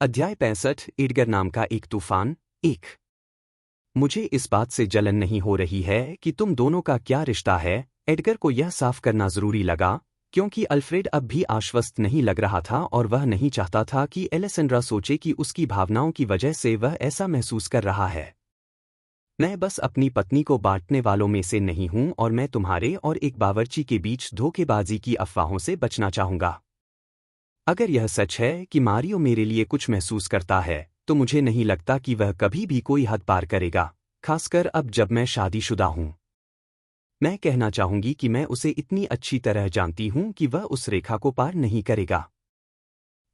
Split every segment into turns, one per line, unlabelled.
अध्याय 65 एडगर नाम का एक तूफान। एक। मुझे इस बात से जलन नहीं हो रही है कि तुम दोनों का क्या रिश्ता है। एडगर को यह साफ करना जरूरी लगा, क्योंकि अल्फ्रेड अब भी आश्वस्त नहीं लग रहा था और वह नहीं चाहता था कि एलेसेंड्रा सोचे कि उसकी भावनाओं की वजह से वह ऐसा महसूस कर रहा है। मैं बस अपनी पत्नी को बांटने वालों में से नहीं हूं और मैं तुम्हारे और एक बावर्ची के बीच धोखेबाजी की अफवाहों से बचना चाहूंगा। अगर यह सच है कि मारियो मेरे लिए कुछ महसूस करता है, तो मुझे नहीं लगता कि वह कभी भी कोई हद पार करेगा, खासकर अब जब मैं शादीशुदा हूं। मैं कहना चाहूंगी कि मैं उसे इतनी अच्छी तरह जानती हूं कि वह उस रेखा को पार नहीं करेगा।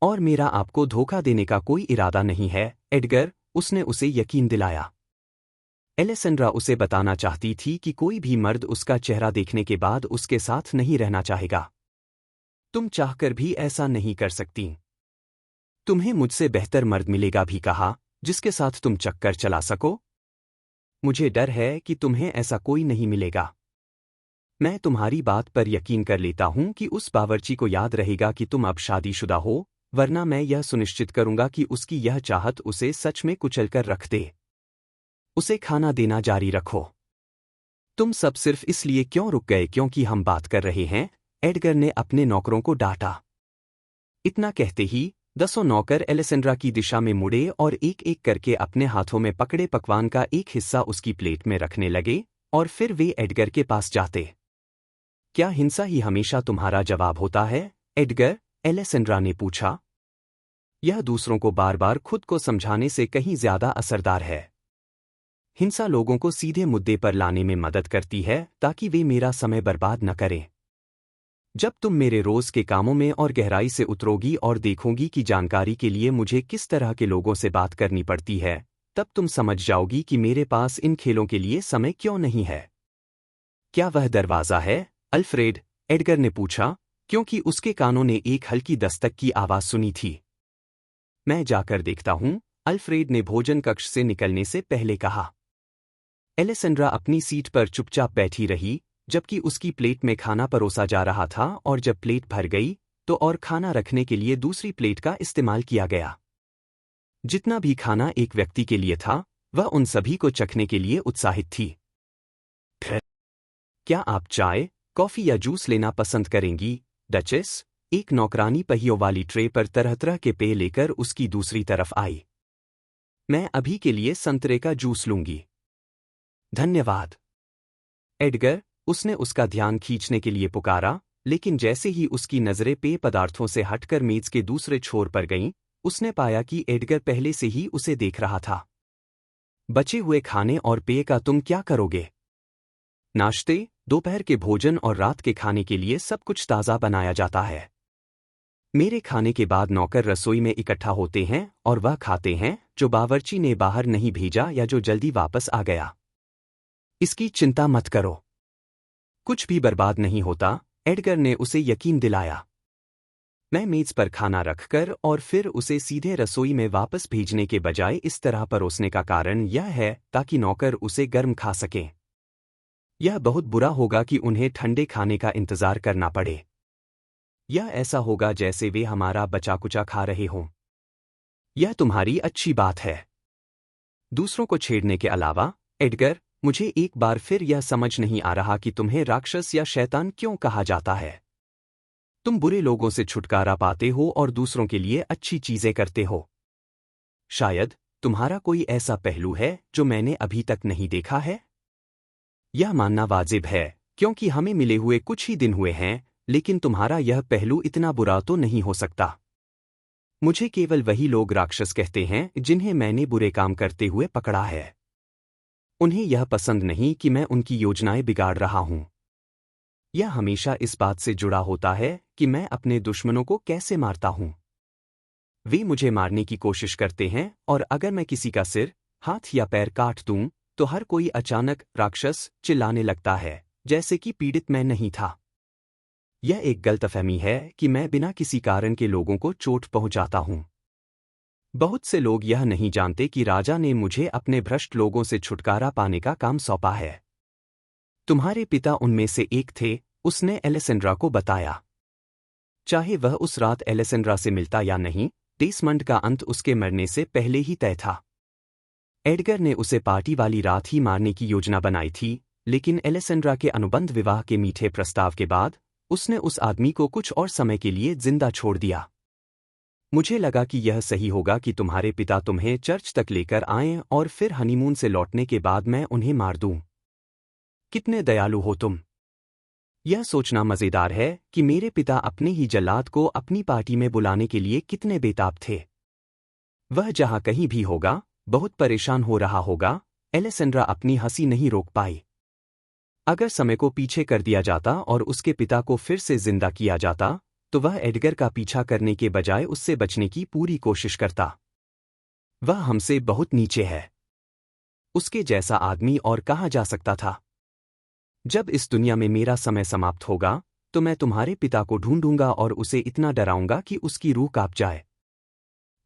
और मेरा आपको धोखा देने का कोई इरादा नहीं है, एडगर, उसने उसे यकीन दिलाया। एलेसेंड्रा उसे बताना चाहती थी कि कोई भी मर्द उसका चेहरा देखने के बाद उसके साथ नहीं रहना चाहेगा। तुम चाहकर भी ऐसा नहीं कर सकती। तुम्हें मुझसे बेहतर मर्द मिलेगा भी कहा, जिसके साथ तुम चक्कर चला सको। मुझे डर है कि तुम्हें ऐसा कोई नहीं मिलेगा। मैं तुम्हारी बात पर यकीन कर लेता हूं कि उस बावर्ची को याद रहेगा कि तुम अब शादीशुदा हो, वरना मैं यह सुनिश्चित करूंगा कि उसकी यह चाहत उसे सच में कुचलकर रख दे। उसे खाना देना जारी रखो। तुम सब सिर्फ इसलिए क्यों रुक गए क्योंकि हम बात कर रहे हैं? एडगर ने अपने नौकरों को डांटा। इतना कहते ही 10 नौकर एलेसेंड्रा की दिशा में मुड़े और एक एक करके अपने हाथों में पकड़े पकवान का एक हिस्सा उसकी प्लेट में रखने लगे, और फिर वे एडगर के पास जाते। क्या हिंसा ही हमेशा तुम्हारा जवाब होता है, एडगर? एलेसेंड्रा ने पूछा। यह दूसरों को बार बार खुद को समझाने से कहीं ज्यादा असरदार है। हिंसा लोगों को सीधे मुद्दे पर लाने में मदद करती है ताकि वे मेरा समय बर्बाद न करें। जब तुम मेरे रोज के कामों में और गहराई से उतरोगी और देखोगी कि जानकारी के लिए मुझे किस तरह के लोगों से बात करनी पड़ती है, तब तुम समझ जाओगी कि मेरे पास इन खेलों के लिए समय क्यों नहीं है। क्या वह दरवाजा है, अल्फ्रेड? एडगर ने पूछा, क्योंकि उसके कानों ने एक हल्की दस्तक की आवाज सुनी थी। मैं जाकर देखता हूं, अल्फ्रेड ने भोजन कक्ष से निकलने से पहले कहा। एलेसेंड्रा अपनी सीट पर चुपचाप बैठी रही, जबकि उसकी प्लेट में खाना परोसा जा रहा था, और जब प्लेट भर गई तो और खाना रखने के लिए दूसरी प्लेट का इस्तेमाल किया गया। जितना भी खाना एक व्यक्ति के लिए था, वह उन सभी को चखने के लिए उत्साहित थी। फिर क्या आप चाय, कॉफी या जूस लेना पसंद करेंगी, डचेस? एक नौकरानी पहियों वाली ट्रे पर तरह तरह के पेय लेकर उसकी दूसरी तरफ आई। मैं अभी के लिए संतरे का जूस लूंगी। धन्यवाद, एडगर, उसने उसका ध्यान खींचने के लिए पुकारा, लेकिन जैसे ही उसकी नजरें पेय पदार्थों से हटकर मेज के दूसरे छोर पर गईं, उसने पाया कि एडगर पहले से ही उसे देख रहा था। बचे हुए खाने और पेय का तुम क्या करोगे? नाश्ते, दोपहर के भोजन और रात के खाने के लिए सब कुछ ताज़ा बनाया जाता है। मेरे खाने के बाद नौकर रसोई में इकट्ठा होते हैं और वह खाते हैं जो बावर्ची ने बाहर नहीं भेजा या जो जल्दी वापस आ गया। इसकी चिंता मत करो, कुछ भी बर्बाद नहीं होता, एडगर ने उसे यकीन दिलाया। मैं मेज पर खाना रखकर और फिर उसे सीधे रसोई में वापस भेजने के बजाय इस तरह परोसने का कारण यह है ताकि नौकर उसे गर्म खा सकें। यह बहुत बुरा होगा कि उन्हें ठंडे खाने का इंतजार करना पड़े। यह ऐसा होगा जैसे वे हमारा बचा कुचा खा रहे हों। यह तुम्हारी अच्छी बात है। दूसरों को छेड़ने के अलावा, एडगर, मुझे एक बार फिर यह समझ नहीं आ रहा कि तुम्हें राक्षस या शैतान क्यों कहा जाता है। तुम बुरे लोगों से छुटकारा पाते हो और दूसरों के लिए अच्छी चीजें करते हो। शायद तुम्हारा कोई ऐसा पहलू है जो मैंने अभी तक नहीं देखा है। यह मानना वाजिब है, क्योंकि हमें मिले हुए कुछ ही दिन हुए हैं, लेकिन तुम्हारा यह पहलू इतना बुरा तो नहीं हो सकता। मुझे केवल वही लोग राक्षस कहते हैं जिन्हें मैंने बुरे काम करते हुए पकड़ा है। उन्हें यह पसंद नहीं कि मैं उनकी योजनाएं बिगाड़ रहा हूं। यह हमेशा इस बात से जुड़ा होता है कि मैं अपने दुश्मनों को कैसे मारता हूं। वे मुझे मारने की कोशिश करते हैं, और अगर मैं किसी का सिर, हाथ या पैर काट दूं, तो हर कोई अचानक राक्षस चिल्लाने लगता है, जैसे कि पीड़ित मैं नहीं था। यह एक गलतफहमी है कि मैं बिना किसी कारण के लोगों को चोट पहुंचाता हूं। बहुत से लोग यह नहीं जानते कि राजा ने मुझे अपने भ्रष्ट लोगों से छुटकारा पाने का काम सौंपा है। तुम्हारे पिता उनमें से एक थे, उसने एलेसेंड्रा को बताया। चाहे वह उस रात एलेसेंड्रा से मिलता या नहीं, डेसमंड का अंत उसके मरने से पहले ही तय था। एडगर ने उसे पार्टी वाली रात ही मारने की योजना बनाई थी, लेकिन एलेसेंड्रा के अनुबंध विवाह के मीठे प्रस्ताव के बाद उसने उस आदमी को कुछ और समय के लिए जिंदा छोड़ दिया। मुझे लगा कि यह सही होगा कि तुम्हारे पिता तुम्हें चर्च तक लेकर आएं और फिर हनीमून से लौटने के बाद मैं उन्हें मार दूं। कितने दयालु हो तुम। यह सोचना मजेदार है कि मेरे पिता अपने ही जल्लाद को अपनी पार्टी में बुलाने के लिए कितने बेताब थे। वह जहां कहीं भी होगा, बहुत परेशान हो रहा होगा। एलेसेंड्रा अपनी हंसी नहीं रोक पाई। अगर समय को पीछे कर दिया जाता और उसके पिता को फिर से जिंदा किया जाता, तो वह एडगर का पीछा करने के बजाय उससे बचने की पूरी कोशिश करता। वह हमसे बहुत नीचे है। उसके जैसा आदमी और कहाँ जा सकता था। जब इस दुनिया में मेरा समय समाप्त होगा, तो मैं तुम्हारे पिता को ढूंढूंगा और उसे इतना डराऊंगा कि उसकी रूह कांप जाए।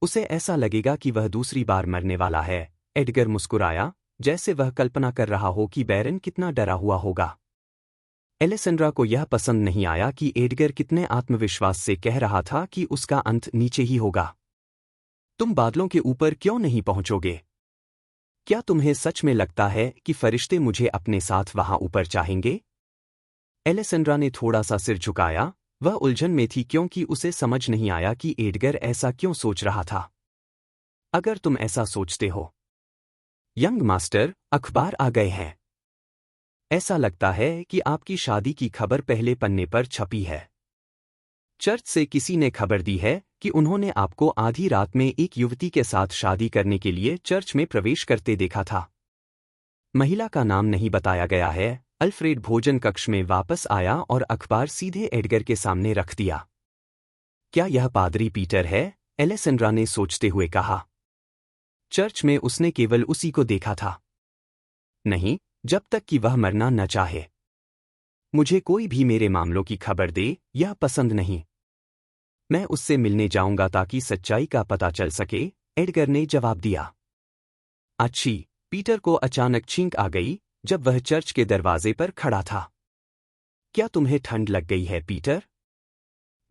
उसे ऐसा लगेगा कि वह दूसरी बार मरने वाला है। एडगर मुस्कुराया, जैसे वह कल्पना कर रहा हो कि बैरन कितना डरा हुआ होगा। एलेसेंड्रा को यह पसंद नहीं आया कि एडगर कितने आत्मविश्वास से कह रहा था कि उसका अंत नीचे ही होगा। तुम बादलों के ऊपर क्यों नहीं पहुंचोगे? क्या तुम्हें सच में लगता है कि फरिश्ते मुझे अपने साथ वहां ऊपर चाहेंगे? एलेसेंड्रा ने थोड़ा सा सिर झुकाया। वह उलझन में थी क्योंकि उसे समझ नहीं आया कि एडगर ऐसा क्यों सोच रहा था। अगर तुम ऐसा सोचते हो, यंग मास्टर, अखबार आ गए हैं। ऐसा लगता है कि आपकी शादी की खबर पहले पन्ने पर छपी है। चर्च से किसी ने खबर दी है कि उन्होंने आपको आधी रात में एक युवती के साथ शादी करने के लिए चर्च में प्रवेश करते देखा था। महिला का नाम नहीं बताया गया है। अल्फ्रेड भोजन कक्ष में वापस आया और अखबार सीधे एडगर के सामने रख दिया। क्या यह पादरी पीटर है? एलेसेंड्रा ने सोचते हुए कहा। चर्च में उसने केवल उसी को देखा था। नहीं, जब तक कि वह मरना न चाहे। मुझे कोई भी मेरे मामलों की खबर दे, यह पसंद नहीं। मैं उससे मिलने जाऊंगा ताकि सच्चाई का पता चल सके, एडगर ने जवाब दिया। अच्छी। पीटर को अचानक छींक आ गई जब वह चर्च के दरवाजे पर खड़ा था। क्या तुम्हें ठंड लग गई है, पीटर?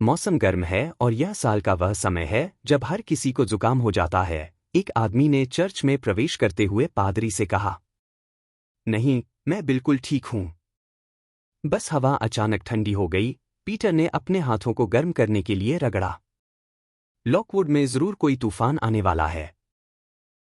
मौसम गर्म है और यह साल का वह समय है जब हर किसी को जुकाम हो जाता है, एक आदमी ने चर्च में प्रवेश करते हुए पादरी से कहा। नहीं, मैं बिल्कुल ठीक हूं। बस हवा अचानक ठंडी हो गई। पीटर ने अपने हाथों को गर्म करने के लिए रगड़ा। लॉकवुड में जरूर कोई तूफान आने वाला है।